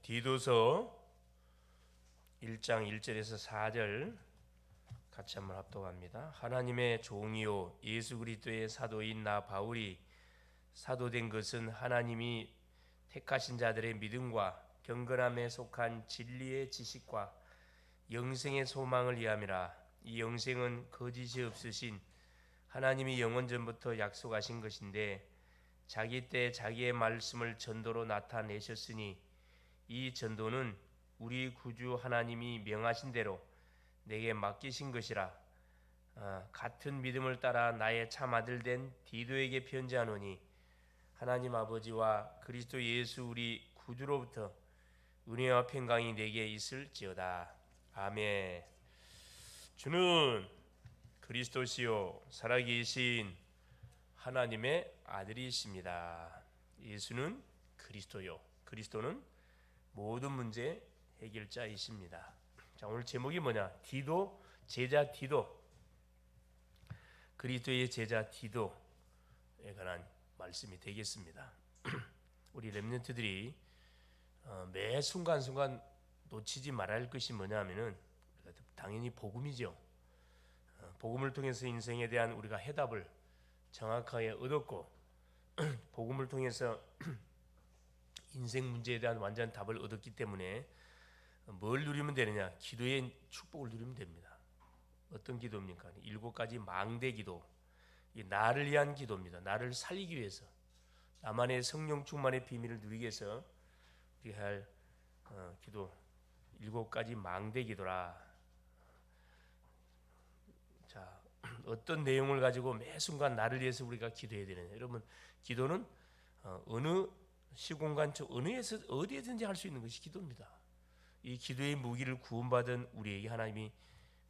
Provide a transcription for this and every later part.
디도서 1장 1절에서 4절 같이 한번 합독합니다. 하나님의 종이요 예수 그리스도의 사도인 나 바울이 사도된 것은 하나님이 택하신 자들의 믿음과 경건함에 속한 진리의 지식과 영생의 소망을 위함이라. 이 영생은 거짓이 없으신 하나님이 영원 전부터 약속하신 것인데 자기 때 자기의 말씀을 전도로 나타내셨으니 이 전도는 우리 구주 하나님이 명하신 대로 내게 맡기신 것이라. 같은 믿음을 따라 나의 참 아들 된 디도에게 편지하노니 하나님 아버지와 그리스도 예수 우리 구주로부터 은혜와 평강이 내게 있을지어다. 아멘. 주는 그리스도시요 살아계신 하나님의 아들이십니다. 예수는 그리스도요, 그리스도는 모든 문제 해결자이십니다. 자, 오늘 제목이 뭐냐? 디도, 제자 디도, 그리스도의 제자 디도에 관한 말씀이 되겠습니다. 우리 렘넌트들이 매 순간순간 놓치지 말아야 할 것이 뭐냐면은 당연히 복음이죠. 복음을 통해서 인생에 대한 우리가 해답을 정확하게 얻었고 복음을 통해서 인생 문제에 대한 완전한 답을 얻었기 때문에 뭘 누리면 되느냐? 기도의 축복을 누리면 됩니다. 어떤 기도입니까? 7가지 망대 기도. 이 나를 위한 기도입니다. 나를 살리기 위해서, 나만의 성령 충만의 비밀을 누리기 위해서 우리가 할 기도 7가지 망대 기도라. 자, 어떤 내용을 가지고 매 순간 나를 위해서 우리가 기도해야 되느냐? 여러분, 기도는 어느 시공간 어디에든지 할 수 있는 것이 기도입니다. 이 기도의 무기를 구원받은 우리에게 하나님이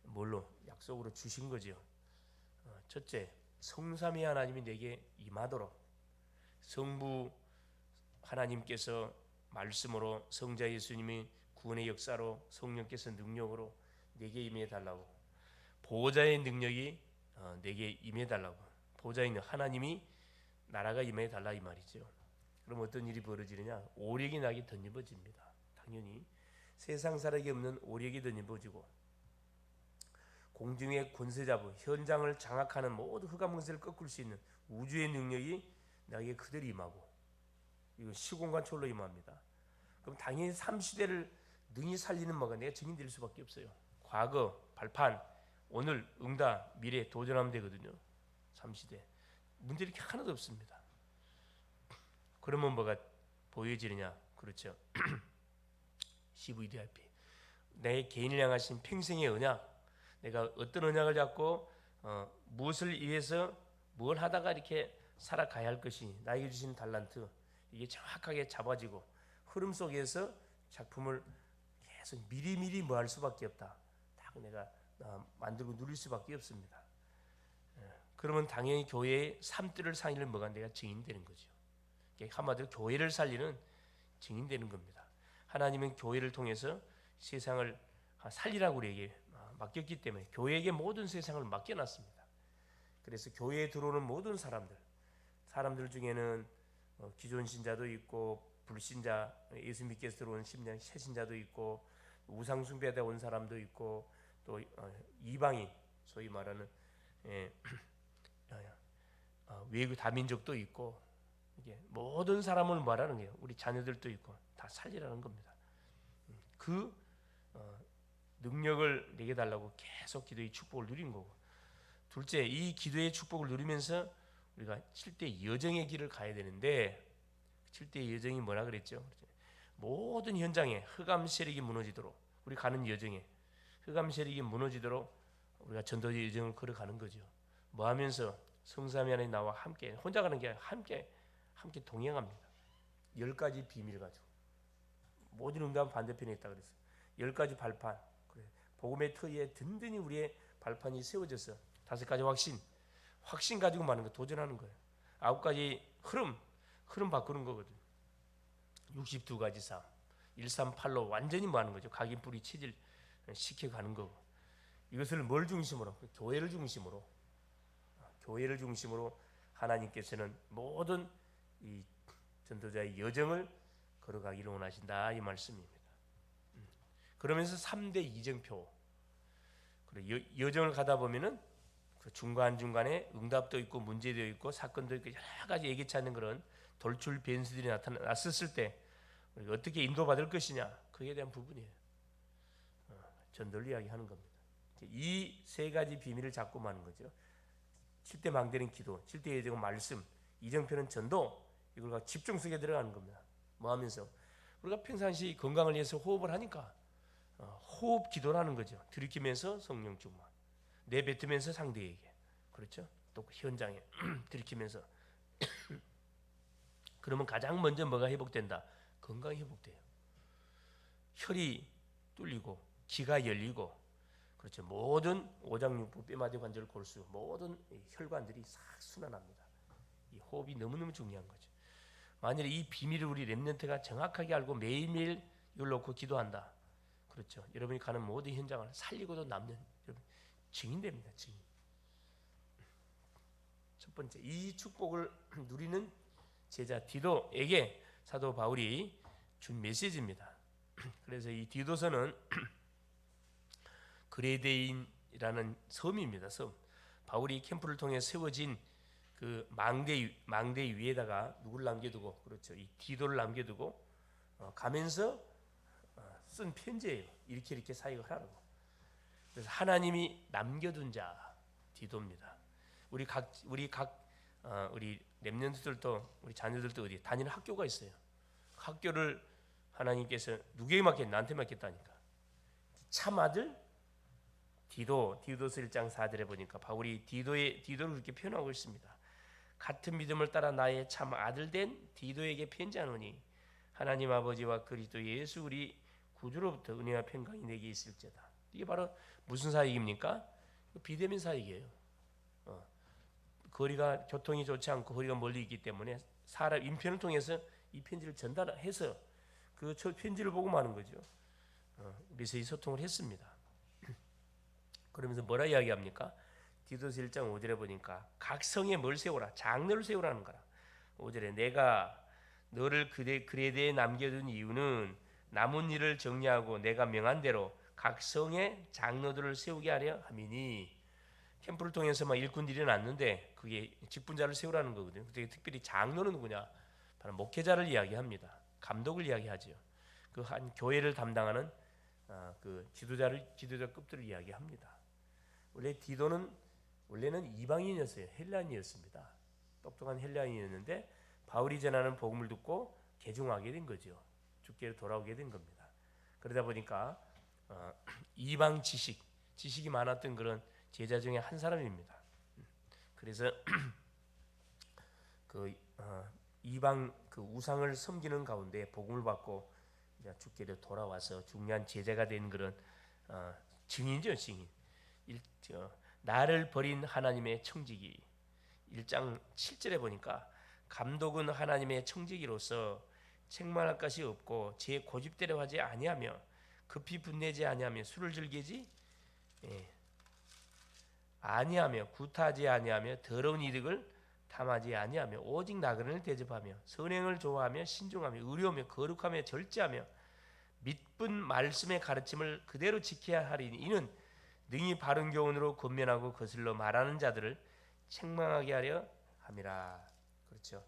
뭘로 약속으로 주신 거죠. 첫째, 성삼위 하나님이 내게 임하도록 성부 하나님께서 말씀으로, 성자 예수님이 구원의 역사로, 성령께서 능력으로 내게 임해 달라고, 보호자의 능력이 내게 임해 달라고, 보호자의 하나님이 나라가 임해 달라 이 말이죠. 그럼 어떤 일이 벌어지느냐? 오력이 나게 덧입어집니다. 당연히 세상 사람이 없는 오력이 덧입어지고 공중의 권세자부, 현장을 장악하는 모든 흑암문세를 꺾을 수 있는 우주의 능력이 나에게 그대로 임하고, 이거 시공간 초월로 임합니다. 그럼 당연히 삼시대를 능히 살리는 뭐가 내가 증인될 수밖에 없어요. 과거, 발판, 오늘, 응답, 미래 도전하면 되거든요. 삼시대 문제 이렇게 하나도 없습니다. 그러면 뭐가 보여지느냐? 그렇죠. CVDIP, 내 개인을 향하신 평생의 언약, 내가 어떤 언약을 잡고 무엇을 위해서 뭘 하다가 이렇게 살아가야 할 것이, 나에게 주신 달란트, 이게 정확하게 잡아지고 흐름 속에서 작품을 계속 미리미리 뭐 할 수밖에 없다. 딱 내가 만들고 누릴 수밖에 없습니다. 그러면 당연히 교회의 삶들을 살리는 뭐가 내가 증인되는 거죠. 한마디로 교회를 살리는 증인되는 겁니다. 하나님은 교회를 통해서 세상을 살리라고 우리에게 맡겼기 때문에 교회에게 모든 세상을 맡겨놨습니다. 그래서 교회에 들어오는 모든 사람들 중에는 기존 신자도 있고, 불신자, 예수 믿기 위해서 들어온 새신자도 있고, 우상 숭배하다 온 사람도 있고, 또 이방인, 소위 말하는 외국 다민족도 있고, 이게 모든 사람을 말하는 거예요. 우리 자녀들도 있고 다 살리라는 겁니다. 그 능력을 내게 달라고 계속 기도의 축복을 누린 거고, 둘째, 이 기도의 축복을 누리면서 우리가 7대 여정의 길을 가야 되는데, 7대 여정이 뭐라 그랬죠? 모든 현장에 흑암 세력이 무너지도록, 우리 가는 여정에 흑암 세력이 무너지도록 우리가 전도의 여정을 걸어가는 거죠. 뭐 하면서? 성삼위 하나님 나와 함께, 혼자 가는 게 아니라 함께 동행합니다. 10가지 비밀 가지고, 모든 응답은 반대편에 있다 그랬어요. 10가지 발판, 그래, 복음의 터에 든든히 우리의 발판이 세워져서 5가지 확신 가지고 많은 거 도전하는 거예요. 9가지 흐름 바꾸는 거거든요. 62가지 삶, 138로 완전히 뭐 하는 거죠. 각인 뿌리 체질 시켜가는 거고, 이것을 뭘 중심으로? 교회를 중심으로 하나님께서는 모든 이 전도자의 여정을 걸어가기를 원하신다 이 말씀입니다. 그러면서 3대 이정표. 그리고 여정을 가다 보면은 그 중간중간에 응답도 있고 문제도 있고 사건도 있고 여러 가지 예기치 않는 그런 돌출 변수들이 나타났을 때 우리가 어떻게 인도받을 것이냐, 그에 대한 부분이에요. 전도를 이야기하는 겁니다. 이 세 가지 비밀을 잡고 마는 거죠. 7대 망대는 기도, 7대 예정은 말씀, 이정표는 전도. 이걸 집중 속에 들어가는 겁니다. 뭐 하면서 우리가 평상시 건강을 위해서 호흡을 하니까 호흡 기도라는 거죠. 들이키면서 성령 충만, 내뱉으면서 상대에게, 그렇죠? 또 현장에 들이키면서 그러면 가장 먼저 뭐가 회복된다? 건강이 회복돼요. 혈이 뚫리고 기가 열리고, 그렇죠? 모든 오장육부, 뼈마디 관절, 골수, 모든 혈관들이 싹 순환합니다. 이 호흡이 너무너무 중요한 거죠. 만일 이 비밀을 우리 렘넌트가 정확하게 알고 매일매일 이걸 놓고 기도한다, 그렇죠? 여러분이 가는 모든 현장을 살리고도 남는 여러분 증인됩니다. 증인. 첫 번째, 이 축복을 누리는 제자 디도에게 사도 바울이 준 메시지입니다. 그래서 이 디도서는 그레데인이라는 섬입니다. 섬. 바울이 캠프를 통해 세워진 그 망대 위에다가 누구를 남겨두고, 그렇죠? 이 디도를 남겨두고 가면서 쓴 편지예요. 이렇게 사역을 하라고. 그래서 하나님이 남겨둔 자 디도입니다. 우리 렘넌트들도 우리 자녀들도 어디 다니는 학교가 있어요. 학교를 하나님께서 누구에게 맡겼? 나한테 맡겼다니까. 참 아들 디도서 1장 4절에 보니까 바울이 디도를 그렇게 표현하고 있습니다. 같은 믿음을 따라 나의 참 아들 된 디도에게 편지하노니 하나님 아버지와 그리스도 예수 우리 구주로부터 은혜와 평강이 내게 있을지어다. 이게 바로 무슨 사역입니까? 비대면 사역이에요. 거리가 교통이 좋지 않고 거리가 멀리 있기 때문에 사람 인편을 통해서 이 편지를 전달해서 그 편지를 보고 마는 거죠. 메시지 소통을 했습니다. 그러면서 뭐라 이야기합니까? 디도서 1장 5절에 보니까 각 성에 뭘 세우라? 장로를 세우라는 거라. 5절에 내가 너를 그레데에 남겨둔 이유는 남은 일을 정리하고 내가 명한 대로 각 성에 장로들을 세우게 하려 함이니. 캠프를 통해서 막 일꾼들이 났는데 그게 직분자를 세우라는 거거든요. 특별히 장로는 누구냐? 바로 목회자를 이야기합니다. 감독을 이야기하죠. 그 한 교회를 담당하는 그 지도자급들을 이야기합니다. 원래 디도는 원래는 이방인이었어요. 헬라인이었습니다. 똑똑한 헬라인이었는데 바울이 전하는 복음을 듣고 개종하게 된 거죠. 주께로 돌아오게 된 겁니다. 그러다 보니까 이방 지식이 많았던 그런 제자 중에 한 사람입니다. 그래서 그 이방 그 우상을 섬기는 가운데 복음을 받고 이제 주께로 돌아와서 중요한 제자가 된 그런 증인이죠, 증인. 나를 버린 하나님의 청지기. 1장 7절에 보니까 감독은 하나님의 청지기로서 책망할 것이 없고 제 고집대로 하지 아니하며 급히 분내지 아니하며 술을 즐기지 아니하며 구타하지 아니하며 더러운 이득을 탐하지 아니하며 오직 나그네를 대접하며 선행을 좋아하며 신중하며 의로우며 거룩하며 절제하며 믿은 말씀의 가르침을 그대로 지켜야 하리니 이는 능히 바른 교훈으로 권면하고 거슬러 말하는 자들을 책망하게 하려 함이라. 그렇죠.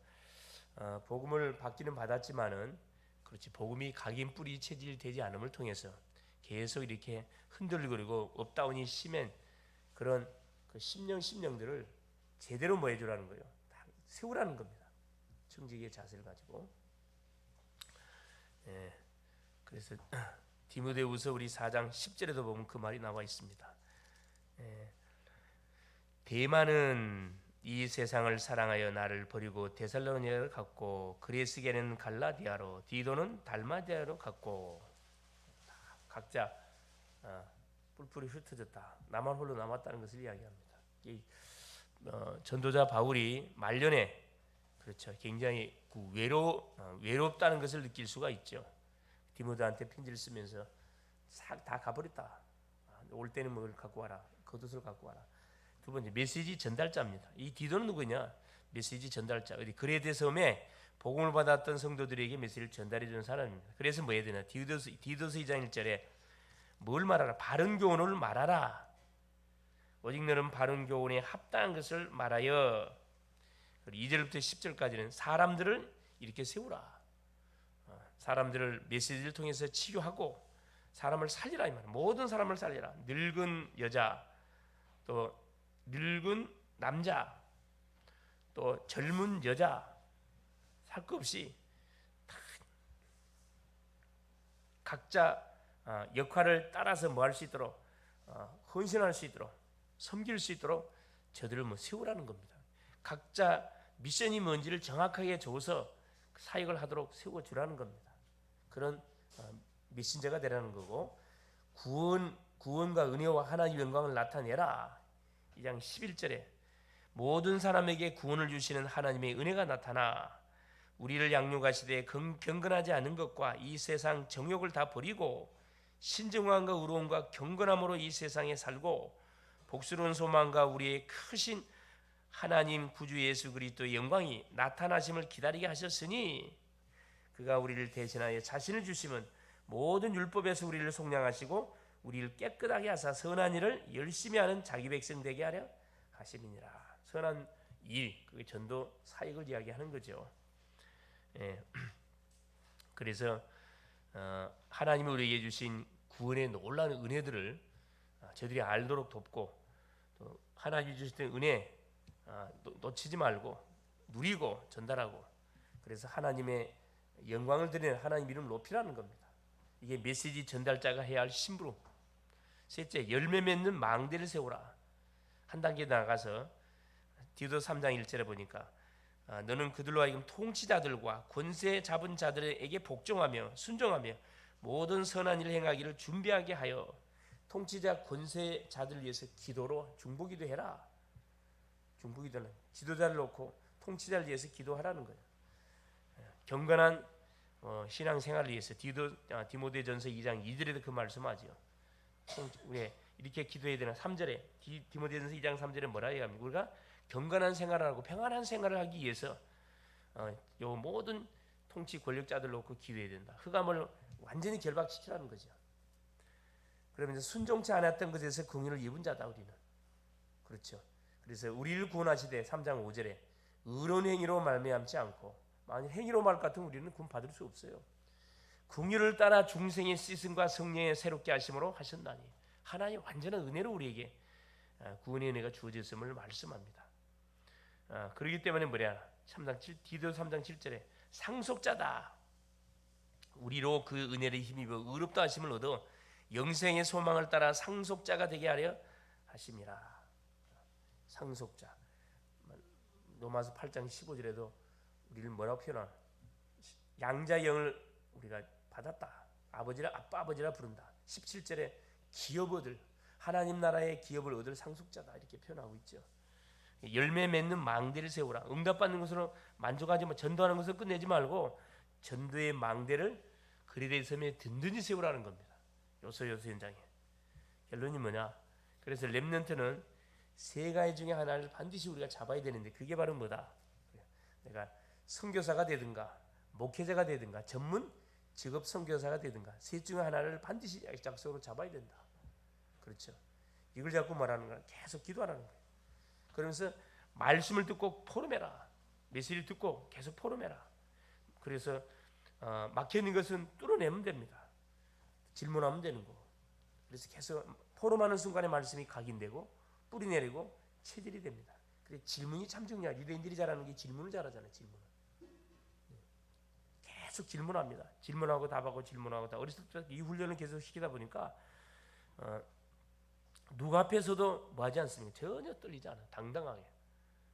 복음을 받기는 받았지만은 그렇지 복음이 각인 뿌리 체질되지 않음을 통해서 계속 이렇게 흔들거리고 업다운이 심한 그런 그 심령들을 제대로 뭐 해주라는 거예요. 다 세우라는 겁니다. 청지기의 자세를 가지고. 그래서 디모데후서 우리 4장 10절에도 보면 그 말이 나와 있습니다. 대만은 이 세상을 사랑하여 나를 버리고 데살로니가를 갔고 그레스게는 갈라디아로 디도는 달마디아로 갔고 각자 뿔뿔이 흩어졌다. 나만 홀로 남았다는 것을 이야기합니다. 전도자 바울이 말년에 그렇죠. 굉장히 외롭다는 것을 느낄 수가 있죠. 디모데한테 편지를 쓰면서 싹 다 가버렸다. 올 때는 뭘 갖고 와라. 겉옷을 갖고 와라. 두 번째 메시지 전달자입니다. 이 디도는 누구냐? 메시지 전달자. 어디 그레데 섬에 복음을 받았던 성도들에게 메시지를 전달해 주는 사람입니다. 그래서 뭐 해야 되나? 디도서 2장 1절에 뭘 말하라? 바른 교훈을 말하라. 오직 너는 바른 교훈에 합당한 것을 말하여. 2절부터 10절까지는 사람들을 이렇게 세우라. 사람들을 메시지를 통해서 치유하고 사람을 살리라 이 말이야. 모든 사람을 살리라. 늙은 여자, 또 늙은 남자, 또 젊은 여자, 할 것 없이 각자 역할을 따라서 뭐 할 수 있도록 헌신할 수 있도록 섬길 수 있도록 저들을 뭐 세우라는 겁니다. 각자 미션이 뭔지를 정확하게 적어서 사역을 하도록 세워주라는 겁니다. 그런 메신저가 되라는 거고, 구원과 은혜와 하나님의 영광을 나타내라. 2장 11절에 모든 사람에게 구원을 주시는 하나님의 은혜가 나타나 우리를 양육하시되 경건하지 않은 것과 이 세상 정욕을 다 버리고 신정함과 의로움과 경건함으로 이 세상에 살고 복스러운 소망과 우리의 크신 하나님 구주 예수 그리스도의 영광이 나타나심을 기다리게 하셨으니 그가 우리를 대신하여 자신을 주심은 모든 율법에서 우리를 속량하시고 우리를 깨끗하게 하사 선한 일을 열심히 하는 자기 백성 되게 하려 하심이니라. 선한 일, 그게 전도 사역을 이야기하는 거죠. 예. 그래서 하나님이 우리에게 주신 구원의 놀라운 은혜들을 저들이 알도록 돕고, 또 하나님이 주신 은혜 놓치지 말고 누리고 전달하고, 그래서 하나님의 영광을 드리는 하나님 이름을 높이라는 겁니다. 이게 메시지 전달자가 해야 할 심부름. 셋째, 열매 맺는 망대를 세우라. 한 단계 나가서 디도서 3장 1절에 보니까 너는 그들로 하여금 통치자들과 권세 잡은 자들에게 복종하며 순종하며 모든 선한 일을 행하기를 준비하게 하여. 통치자 권세자들을 위해서 기도로 중보기도 해라. 중보기도는 지도자를 놓고 통치자를 위해서 기도하라는 거예요. 경건한 신앙생활을 위해서 디모데전서 2장 2절에도 그 말씀하죠. 우리 이렇게 기도해야 되나? 3절에 디모데전서 2장 3절에 뭐라 해야 합니까? 우리가 경건한 생활을 하고 평안한 생활을 하기 위해서 요 모든 통치 권력자들 놓고 기도해야 된다. 흑암을 완전히 결박시키라는 거죠. 그러면서 순종치 않았던 것에서 긍휼을 입은 자다 우리는. 그렇죠. 그래서 우리를 구원하시되 3장 5절에 의로운 행위로 말미암지 않고, 만약 행위로 말 같으면 우리는 구원 받을 수 없어요. 긍휼을 따라 중생의 씻음과 성령의 새롭게 하심으로 하셨나니. 하나님 완전한 은혜로 우리에게 구원의 은혜가 주어졌음을 말씀합니다. 그렇기 때문에 뭐냐? 디도서 3장 7절에 상속자다. 우리로 그 은혜를 힘입어 의롭다 하심을 얻어 영생의 소망을 따라 상속자가 되게 하려 하심이라. 상속자. 로마서 8장 15절에도 우리를 뭐라고 표현하나? 양자의 영을 우리가 받았다. 아버지라 아빠 아버지라 부른다. 17절에 기업을 하나님 나라의 기업을 얻을 상속자다 이렇게 표현하고 있죠. 열매 맺는 망대를 세우라. 응답받는 것으로 만족하지 마. 전도하는 것을 끝내지 말고 전도의 망대를 그리스도의 섬에 든든히 세우라는 겁니다. 요소 현장에. 결론이 뭐냐? 그래서 렘넌트는 세 가지 중에 하나를 반드시 우리가 잡아야 되는데, 그게 바로 뭐다? 내가 선교사가 되든가 목회자가 되든가 전문 직업 선교사가 되든가 셋 중에 하나를 반드시 약속으로 잡아야 된다. 그렇죠. 이걸 자꾸 말하는 거야. 계속 기도하라는 거예요. 그러면서 말씀을 듣고 포럼해라. 메시지를 듣고 계속 포럼해라. 그래서 막혀있는 것은 뚫어내면 됩니다. 질문하면 되는 거고. 그래서 계속 포럼하는 순간에 말씀이 각인되고 뿌리 내리고 체질이 됩니다. 그래서 질문이 참 중요해요. 유대인들이 잘하는 게 질문을 잘하잖아요. 질문을. 계속 질문합니다. 질문하고 답하고 질문하고 답. 어렸을 때 이 훈련을 계속 시키다 보니까 누구 앞에서도 뭐하지 않습니까? 전혀 떨리지 않아. 당당하게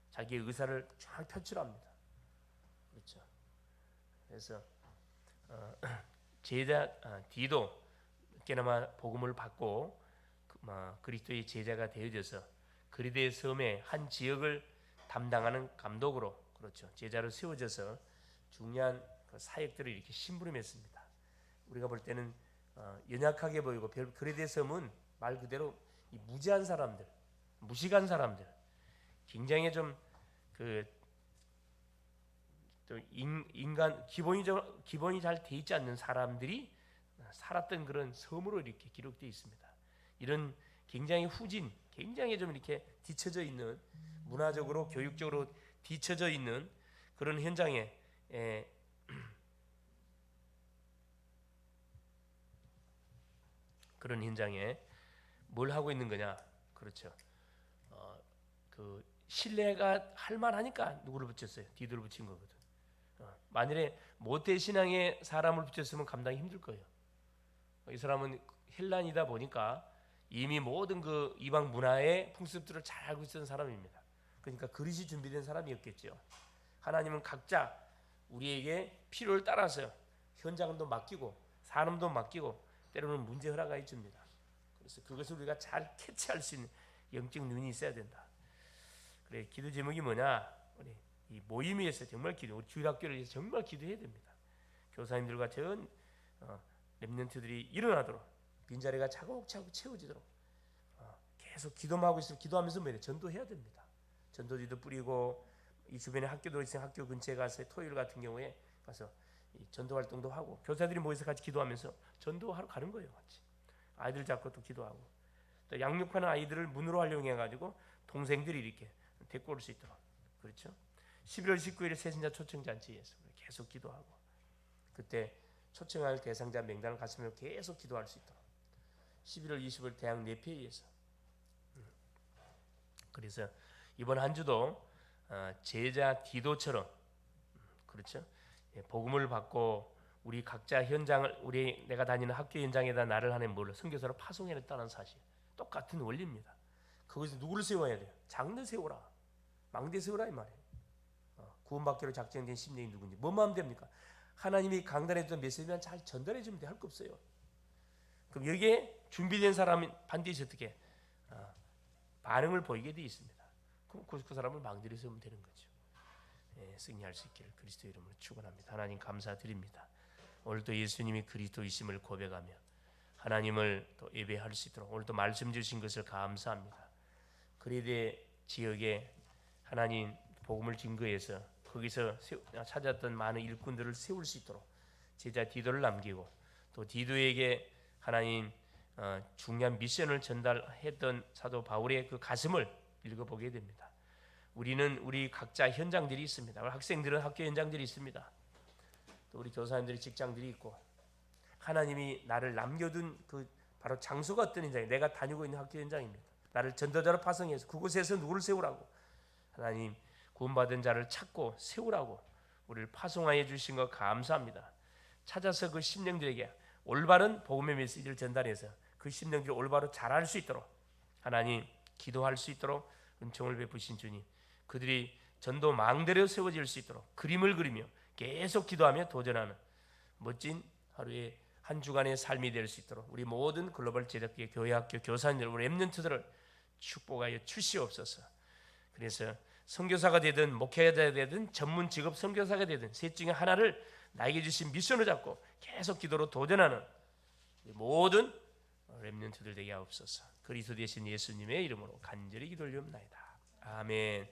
자기의 의사를 쫙 표출합니다. 그렇죠. 그래서 제자 디도 깨나마 복음을 받고 그리스도의 제자가 되어져서 그리스도의 섬의 한 지역을 담당하는 감독으로, 그렇죠, 제자로 세워져서 중요한 그 사역들을 이렇게 심부름했습니다. 우리가 볼 때는 연약하게 보이고 그리스도의 섬은 말 그대로 이 무지한 사람들, 무식한 사람들, 굉장히 좀 그 또 인간 기본이 잘 돼 있지 않는 사람들이 살았던 그런 섬으로 이렇게 기록되어 있습니다. 이런 굉장히 후진, 굉장히 좀 이렇게 뒤처져 있는, 문화적으로 교육적으로 뒤처져 있는 그런 현장에 그런 현장에 뭘 하고 있는 거냐? 그렇죠. 그 신뢰가 할 만하니까 누구를 붙였어요? 디도를 붙인 거거든. 만일에 모태 신앙의 사람을 붙였으면 감당이 힘들 거예요. 이 사람은 헬란이다 보니까 이미 모든 그 이방 문화의 풍습들을 잘 알고 있었던 사람입니다. 그러니까 그릇이 준비된 사람이었겠죠. 하나님은 각자 우리에게 필요를 따라서 현장도 맡기고 사람도 맡기고 때로는 문제 허락해 줍니다. 그래서 그것을 우리가 잘 캐치할 수 있는 영적 눈이 있어야 된다. 그래, 기도 제목이 뭐냐? 우리 이 모임에서 정말 우리 주일학교를 위해서 정말 기도해야 됩니다. 교사님들과 전 렘넌트들이 일어나도록, 빈자리가 차곡차곡 채워지도록 계속 기도하고 있으면, 기도하면서 뭐예요? 전도해야 됩니다. 전도지도 뿌리고, 이 주변에 학교도 있으면 학교 근처에 가서 토요일 같은 경우에 가서 전도 활동도 하고, 교사들이 모여서 같이 기도하면서 전도하러 가는 거예요. 같이 아이들 잡고 또 기도하고, 또 양육하는 아이들을 문으로 활용해 가지고 동생들이 이렇게 데리고 올 수 있도록. 그렇죠? 11월 19일에 새신자 초청잔치에서 계속 기도하고, 그때 초청할 대상자 명단을 갔으면 계속 기도할 수 있도록. 11월 20일 대학 내폐위에서. 그래서 이번 한 주도 제자 디도처럼, 그렇죠? 복음을 받고 우리 각자 현장을, 내가 다니는 학교 현장에다 나를 하는 뭘 선교사로 파송해냈다는 사실, 똑같은 원리입니다. 거기서 누구를 세워야 돼요? 장로 세우라, 망대 세우라 이 말이에요. 구원받기로 작정된 심령이 누군지 뭐만 하면 됩니까? 하나님이 강단해줬던 메시지만 잘 전달해 주면 돼. 할 거 없어요. 그럼 여기에 준비된 사람은 반드시 어떻게 반응을 보이게 돼 있습니다. 그럼 그 사람을 망대로 세우면 되는 거죠. 승리할 수 있기를 그리스도 이름으로 축원합니다. 하나님 감사드립니다. 오늘도 예수님이 그리스도이심을 고백하며 하나님을 또 예배할 수 있도록 오늘도 말씀 주신 것을 감사합니다. 그리대 지역에 하나님 복음을 증거해서 거기서 찾았던 많은 일꾼들을 세울 수 있도록 제자 디도를 남기고, 또 디도에게 하나님 중요한 미션을 전달했던 사도 바울의 그 가슴을 읽어보게 됩니다. 우리는 우리 각자 현장들이 있습니다. 학생들은 학교 현장들이 있습니다. 또 우리 교사님들이 직장들이 있고, 하나님이 나를 남겨둔 그 바로 장소가 어떤 현장이에요? 내가 다니고 있는 학교 현장입니다. 나를 전도자로 파송해서 그곳에서 누구를 세우라고, 하나님 구원받은 자를 찾고 세우라고 우리를 파송하여 주신 것 감사합니다. 찾아서 그 심령들에게 올바른 복음의 메시지를 전달해서 그 심령들이 올바로 자랄 수 있도록 하나님 기도할 수 있도록 은총을 베푸신 주님, 그들이 전도 망대로 세워질 수 있도록 그림을 그리며 계속 기도하며 도전하는 멋진 하루의 한 주간의 삶이 될 수 있도록 우리 모든 글로벌 제작계 교회 학교 교사님들, 우리 렘넌트들을 축복하여 주시옵소서. 그래서 선교사가 되든 목회자가 되든 전문 직업 선교사가 되든 셋 중에 하나를 나에게 주신 미션을 잡고 계속 기도로 도전하는 모든 렘넌트들 되게 하옵소서. 그리스도 되신 예수님의 이름으로 간절히 기도를 드리옵나이다. 아멘.